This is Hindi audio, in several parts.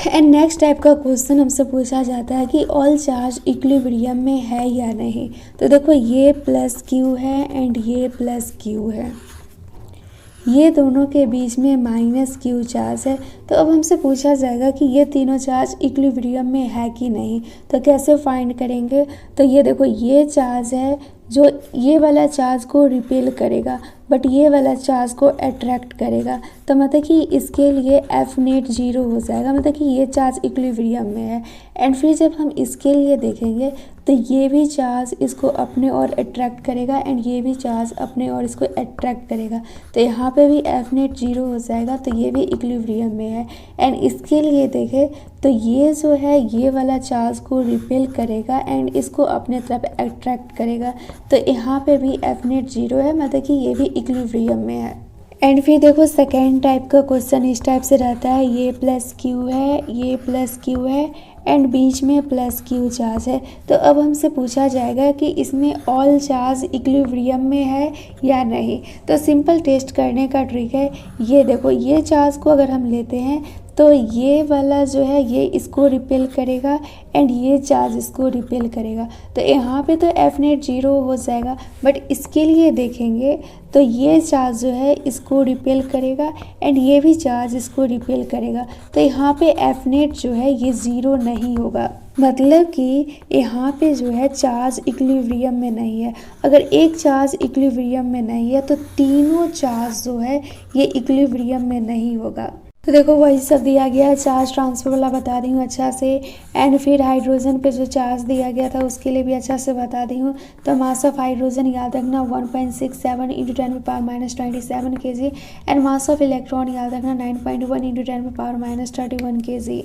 एंड नेक्स्ट टाइप का क्वेश्चन हमसे पूछा जाता है कि ऑल चार्ज इक्विलिब्रियम में है या नहीं। तो देखो ये प्लस क्यू है एंड ये प्लस क्यू है, ये दोनों के बीच में माइनस क्यू चार्ज है। तो अब हमसे पूछा जाएगा कि ये तीनों चार्ज इक्विलिब्रियम में है कि नहीं। तो कैसे फाइंड करेंगे, तो ये देखो ये चार्ज है जो ये वाला चार्ज को रिपेल करेगा बट ये वाला चार्ज को अट्रैक्ट करेगा। तो मतलब कि इसके लिए एफ नेट 0 हो जाएगा, मतलब कि ये चार्ज इक्विलिब्रियम में है। एंड फिर जब हम इसके लिए देखेंगे तो ये भी चार्ज इसको अपने ओर अट्रैक्ट करेगा एंड ये भी चार्ज अपने ओर इसको अट्रैक्ट करेगा। तो यहाँ पे भी एफ नेट 0 हो जाएगा, तो ये भी इक्विलिब्रियम में है। एंड इसके लिए देखें तो ये जो है ये वाला चार्ज को रिपेल करेगा एंड इसको अपने तरफ अट्रैक्ट करेगा। तो यहाँ पे भी एफ नेट 0 है, मतलब कि ये भी इक्विलिब्रियम में है। एंड फिर देखो सेकेंड टाइप का क्वेश्चन इस टाइप से रहता है, ये प्लस क्यू है, ये प्लस क्यू है एंड बीच में प्लस क्यू चार्ज है। तो अब हमसे पूछा जाएगा कि इसमें ऑल चार्ज इक्विलिब्रियम में है या नहीं। तो सिंपल टेस्ट करने का ट्रिक है, ये देखो ये चार्ज को अगर हम लेते हैं तो ये वाला जो है ये इसको रिपेल करेगा एंड ये चार्ज इसको रिपेल करेगा। तो यहाँ पे तो एफ नेट 0 हो जाएगा, बट इसके लिए देखेंगे तो ये चार्ज जो है इसको रिपेल करेगा एंड ये भी चार्ज इसको रिपेल करेगा। तो यहाँ पे एफ नेट जो है ये 0 नहीं होगा, मतलब कि यहाँ पे जो है चार्ज इक्विलिब्रियम में नहीं है। अगर एक चार्ज इक्विलिब्रियम में नहीं है तो तीनों चार्ज जो है ये इक्विलिब्रियम में नहीं होगा। तो देखो वही सब दिया गया है, चार्ज ट्रांसफर वाला बता दी हूँ अच्छा से। एंड फिर हाइड्रोजन पे जो चार्ज दिया गया था उसके लिए भी अच्छा से बता दी हूँ। तो मास ऑफ हाइड्रोजन याद रखना 1.67 into 10⁻⁻27 kg and mass of electron याद रखना 9.1 इंटू 10⁻31 kg।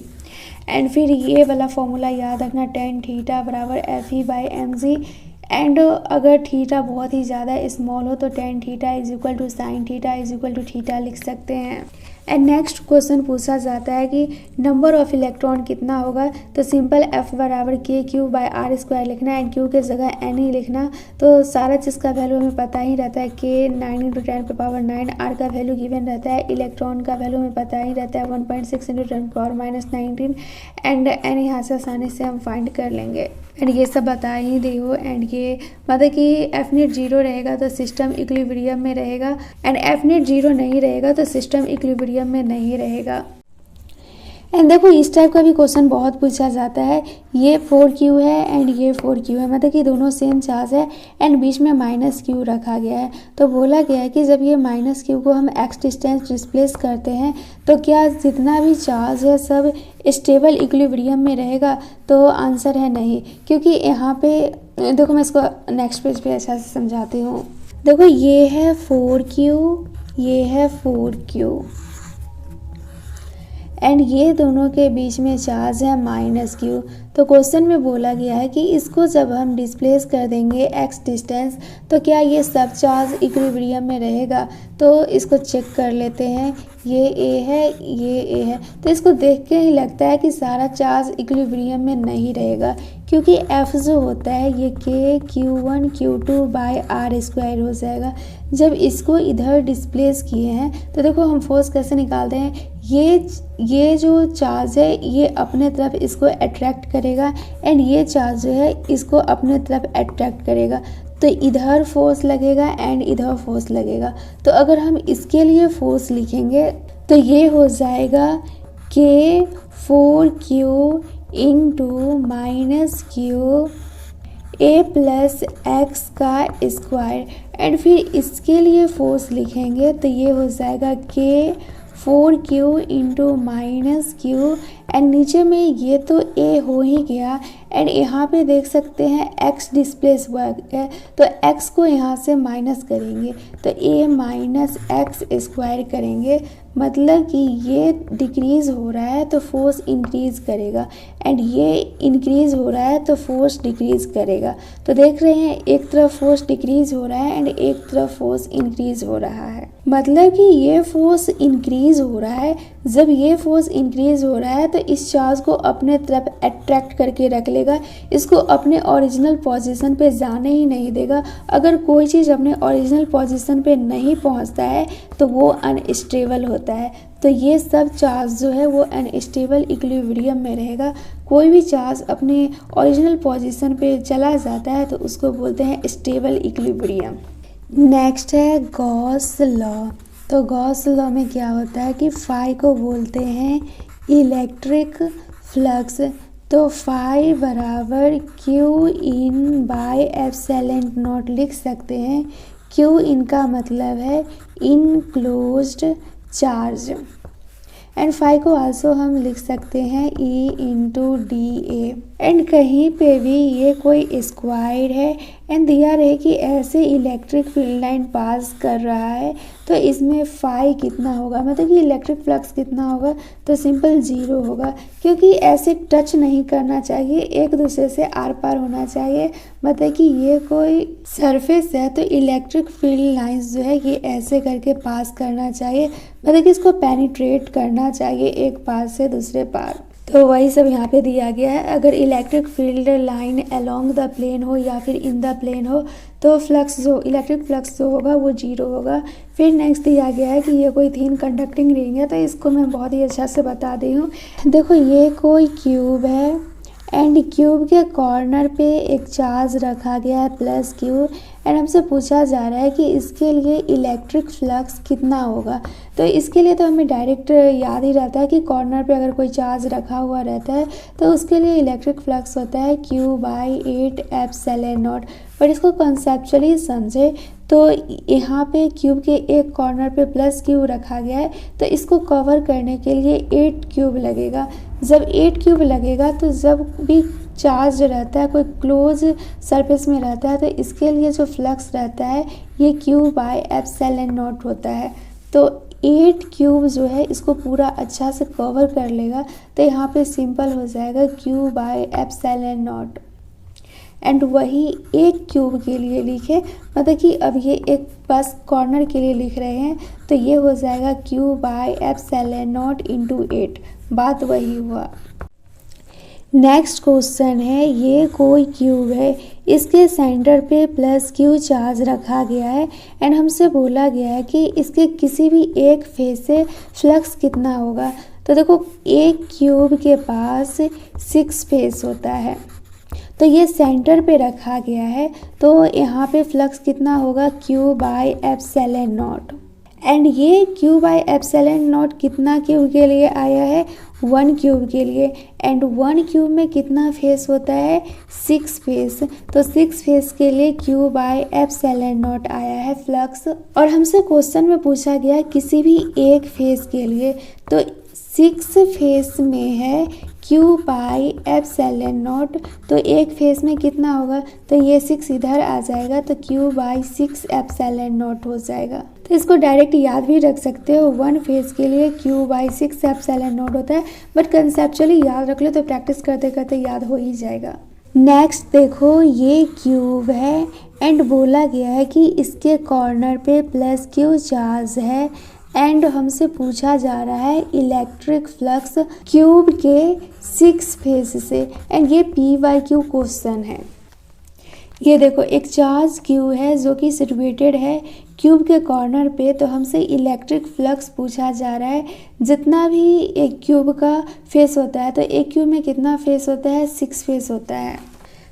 एंड फिर ये वाला फॉर्मूला याद रखना tan थीटा बराबर Fe/mg। एंड अगर थीटा बहुत ही ज़्यादा स्मॉल हो तो tan theta is equal to sine theta is equal to theta लिख सकते हैं। एंड नेक्स्ट क्वेश्चन पूछा जाता है कि नंबर ऑफ इलेक्ट्रॉन कितना होगा। तो सिंपल F बराबर KQ/R² लिखना है एंड Q के जगह N ही लिखना। तो सारा चीज़ का वैल्यू हमें पता ही रहता है, K 9 इंटू 10⁻⁹, R का वैल्यू गिवन रहता है, इलेक्ट्रॉन का वैल्यू हमें पता ही रहता है 1.6 इंटू 10⁻⁻19 एंड N यहाँ से आसानी से हम फाइंड कर लेंगे। एंड ये सब बता ही दी हो। एंड ये मतलब कि एफ नेट 0 रहेगा तो सिस्टम इक्विलिब्रियम में रहेगा एंड एफ नेट 0 नहीं रहेगा तो सिस्टम इक्विलिब्रियम में नहीं रहेगा। एंड देखो इस टाइप का भी क्वेश्चन बहुत पूछा जाता है, ये 4Q है एंड ये 4Q है, मतलब कि दोनों सेम चार्ज है एंड बीच में माइनस क्यू रखा गया है। तो बोला गया है कि जब ये माइनस क्यू को हम x डिस्टेंस डिस्प्लेस करते हैं तो क्या जितना भी चार्ज है सब स्टेबल इक्विलिब्रियम में रहेगा। तो आंसर है नहीं, क्योंकि यहाँ पे देखो मैं इसको नेक्स्ट पेज पे अच्छा से समझाती हूँ। देखो ये है 4Q, ये है 4Q एंड ये दोनों के बीच में चार्ज है माइनस क्यू। तो क्वेश्चन में बोला गया है कि इसको जब हम डिस्प्लेस कर देंगे x डिस्टेंस तो क्या ये सब चार्ज इक्विलिब्रियम में रहेगा। तो इसको चेक कर लेते हैं, ये A है, ये A है। तो इसको देख के ही लगता है कि सारा चार्ज इक्विलिब्रियम में नहीं रहेगा, क्योंकि F जो होता है ये KQ1 Q2/R² हो जाएगा। जब इसको इधर डिस्प्लेस किए हैं तो देखो हम फोर्स कैसे निकालते हैं, ये जो चार्ज है ये अपने तरफ इसको अट्रैक्ट करेगा एंड ये चार्ज जो है इसको अपने तरफ अट्रैक्ट करेगा। तो इधर फोर्स लगेगा एंड इधर फोर्स लगेगा। तो अगर हम इसके लिए फोर्स लिखेंगे तो ये हो जाएगा K4Q into -Q A plus x का स्क्वायर। एंड फिर इसके लिए फोर्स लिखेंगे तो ये हो जाएगा K4Q इंटू -Q एंड नीचे में ये तो A हो ही गया एंड यहाँ पे देख सकते हैं x डिस्प्लेस हुआ है तो x को यहाँ से माइनस करेंगे तो A माइनस x² करेंगे, मतलब कि ये डिक्रीज़ हो रहा है तो फोर्स इंक्रीज़ करेगा एंड ये इंक्रीज़ हो रहा है तो फोर्स डिक्रीज़ करेगा। तो देख रहे हैं एक तरफ फोर्स डिक्रीज़ हो रहा है एंड एक तरफ फोर्स इंक्रीज़ हो रहा है। मतलब कि ये फोर्स इंक्रीज़ हो रहा है। जब ये फोर्स इंक्रीज़ हो रहा है तो इस चार्ज को अपने तरफ अट्रैक्ट करके रख लेगा, इसको अपने ओरिजिनल पोजीशन पे जाने ही नहीं देगा। अगर कोई चीज़ अपने ओरिजिनल पोजीशन पे नहीं पहुंचता है तो वो अनस्टेबल होता है। तो ये सब चार्ज जो है वो अनस्टेबल इक्विलिब्रियम में रहेगा। कोई भी चार्ज अपने ओरिजिनल पोजीशन पे चला जाता है तो उसको बोलते हैं स्टेबल इक्विलिब्रियम। नेक्स्ट है गॉस लॉ। तो गॉस लॉ में क्या होता है कि फाई को बोलते हैं इलेक्ट्रिक फ्लक्स। तो फाई बराबर Q in by epsilon not लिख सकते हैं। क्यू इनका मतलब है इनक्लोज्ड चार्ज एंड फाई को आल्सो हम लिख सकते हैं E into D A. And कहीं पे भी ये कोई स्क्वायर है एंड दिया रहे कि ऐसे इलेक्ट्रिक फील्ड लाइन पास कर रहा है तो इसमें फाई कितना होगा, मतलब कि इलेक्ट्रिक फ्लक्स कितना होगा, तो सिंपल 0 होगा, क्योंकि ऐसे टच नहीं करना चाहिए, एक दूसरे से आर पार होना चाहिए। मतलब कि ये कोई सरफेस है तो इलेक्ट्रिक फील्ड लाइंस जो है ये ऐसे करके पास करना चाहिए, मतलब कि इसको पेनिट्रेट करना चाहिए एक पार से दूसरे पार। तो वही सब यहाँ पे दिया गया है। अगर electric field line along the plane हो या फिर इन द प्लेन हो तो फ्लक्स जो इलेक्ट्रिक फ्लक्स जो होगा वो 0 होगा। फिर नेक्स्ट दिया गया है कि ये कोई थिन कंडक्टिंग रिंग है, तो इसको मैं बहुत ही अच्छा से बता दी हूँ। देखो ये कोई क्यूब है एंड क्यूब के कॉर्नर पे एक चार्ज रखा गया है प्लस क्यू एंड हमसे पूछा जा रहा है कि इसके लिए इलेक्ट्रिक फ्लक्स कितना होगा। तो इसके लिए तो हमें डायरेक्ट याद ही रहता है कि कॉर्नर पे अगर कोई चार्ज रखा हुआ रहता है तो उसके लिए इलेक्ट्रिक फ्लक्स होता है Q बाई 8 एप्सिलॉन नॉट। पर इसको कॉन्सेप्चुअली समझे तो यहाँ पे क्यूब के एक कॉर्नर पे प्लस क्यू रखा गया है, तो इसको कवर करने के लिए 8 क्यूब लगेगा। जब 8 क्यूब लगेगा तो जब भी चार्ज जो रहता है कोई क्लोज सरफेस में रहता है तो इसके लिए जो फ्लक्स रहता है ये Q बाई एप्सिलॉन नॉट होता है। तो 8 क्यूब जो है इसको पूरा अच्छा से कवर कर लेगा, तो यहाँ पे सिंपल हो जाएगा Q by epsilon not. And वही एक क्यूब के लिए लिखे, मतलब कि अब ये एक बस कॉर्नर के लिए लिख रहे हैं तो ये हो जाएगा Q by epsilon not into 8। बात वही हुआ। नेक्स्ट क्वेश्चन है, ये कोई क्यूब है, इसके सेंटर पे प्लस क्यू चार्ज रखा गया है एंड हमसे बोला गया है कि इसके किसी भी एक फेस से फ्लक्स कितना होगा। तो देखो एक क्यूब के पास 6 फेस होता है, तो ये सेंटर पे रखा गया है, तो यहाँ पे फ्लक्स कितना होगा Q by epsilon not. And ये Q बाई एप्सिलॉन नॉट कितना क्यूब के लिए आया है, 1 क्यूब के लिए। एंड 1 क्यूब में कितना फेस होता है, 6 फेस, तो 6 फेस के लिए Q बाई एप्सिलॉन नॉट आया है फ्लक्स। और हमसे क्वेश्चन में पूछा गया किसी भी एक फेस के लिए, तो 6 फेस में है Q बाई एप्सिलॉन नॉट, तो एक फेस में कितना होगा, तो ये 6 इधर आ जाएगा तो Q बाई 6 एप्सिलॉन नॉट हो जाएगा। तो इसको डायरेक्ट याद भी रख सकते हो, 1 फेस के लिए Q बाई 6 एप्सिलॉन नॉट होता है, बट कंसेप्चुअली याद रख लो तो प्रैक्टिस करते करते याद हो ही जाएगा। नेक्स्ट देखो ये क्यूब है एंड बोला गया है कि इसके कॉर्नर पे प्लस क्यू चार्ज है एंड हमसे पूछा जा रहा है इलेक्ट्रिक फ्लक्स क्यूब के 6 फेस से एंड ये PYQ क्वेश्चन है। ये देखो एक चार्ज क्यू है जो कि सिचुएटेड है क्यूब के कॉर्नर पे, तो हमसे इलेक्ट्रिक फ्लक्स पूछा जा रहा है। जितना भी एक क्यूब का फेस होता है तो एक क्यूब में कितना फेस होता है, 6 फेस होता है।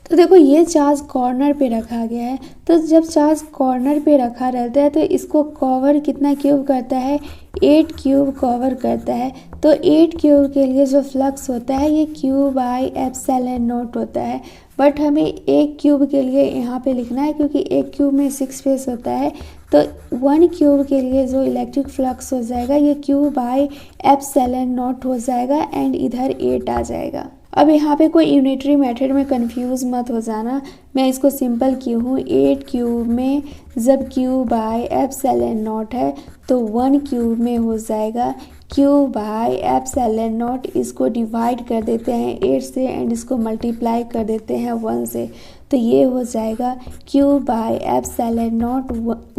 तो देखो ये चार्ज कॉर्नर पे रखा गया है, तो जब चार्ज कॉर्नर पे रखा रहता है तो इसको कवर कितना क्यूब करता है, 8 क्यूब कवर करता है। तो 8 क्यूब के लिए जो फ्लक्स होता है ये Q बाई एप्सिलॉन नॉट होता है, बट हमें एक क्यूब के लिए यहाँ पे लिखना है क्योंकि एक क्यूब में 6 फेस होता है। तो 1 क्यूब के लिए जो इलेक्ट्रिक फ्लक्स हो जाएगा ये Q बाई एप्सिलॉन नॉट हो जाएगा एंड इधर 8 आ जाएगा। अब यहाँ पे कोई यूनिटरी मेथड में कंफ्यूज मत हो जाना, मैं इसको सिंपल की हूँ। 8 क्यूब में जब Q बाई एप्सिलॉन नॉट है तो 1 क्यूब में हो जाएगा Q बाई एप्सिलॉन नॉट। इसको डिवाइड कर देते हैं 8 से एंड इसको मल्टीप्लाई कर देते हैं 1 से, तो ये हो जाएगा Q by epsilon not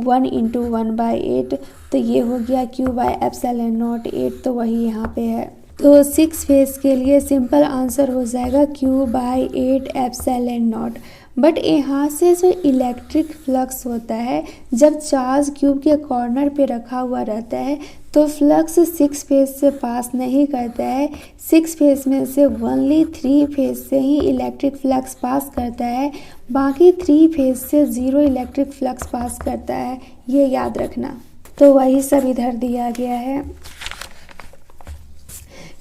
1 into 1 by 8, तो ये हो गया Q बाय एप्सिलॉन नॉट 8, तो वही यहाँ पे है। तो 6 फेज के लिए सिंपल आंसर हो जाएगा Q by 8 epsilon naught. But यहाँ से जो इलेक्ट्रिक फ्लक्स होता है, जब चार्ज क्यूब के कॉर्नर पे रखा हुआ रहता है तो फ्लक्स 6 फेज से पास नहीं करता है। 6 फेज में से ओनली 3 फेज से ही इलेक्ट्रिक फ्लक्स पास करता है, बाकी 3 फेज से 0 इलेक्ट्रिक फ्लक्स पास करता है, ये याद रखना। तो वही सब इधर दिया गया है।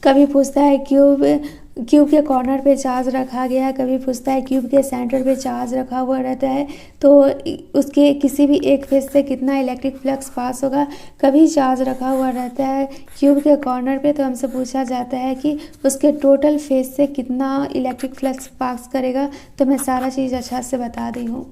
कभी पूछता है क्यूब के कॉर्नर पे चार्ज रखा गया है, कभी पूछता है क्यूब के सेंटर पे चार्ज रखा हुआ रहता है तो उसके किसी भी एक फेज से कितना इलेक्ट्रिक फ्लक्स पास होगा। कभी चार्ज रखा हुआ रहता है क्यूब के कॉर्नर पे तो हमसे पूछा जाता है कि उसके टोटल फेज से कितना इलेक्ट्रिक फ्लक्स पास करेगा। तो मैं सारा चीज़ अच्छा से बता दी हूँ।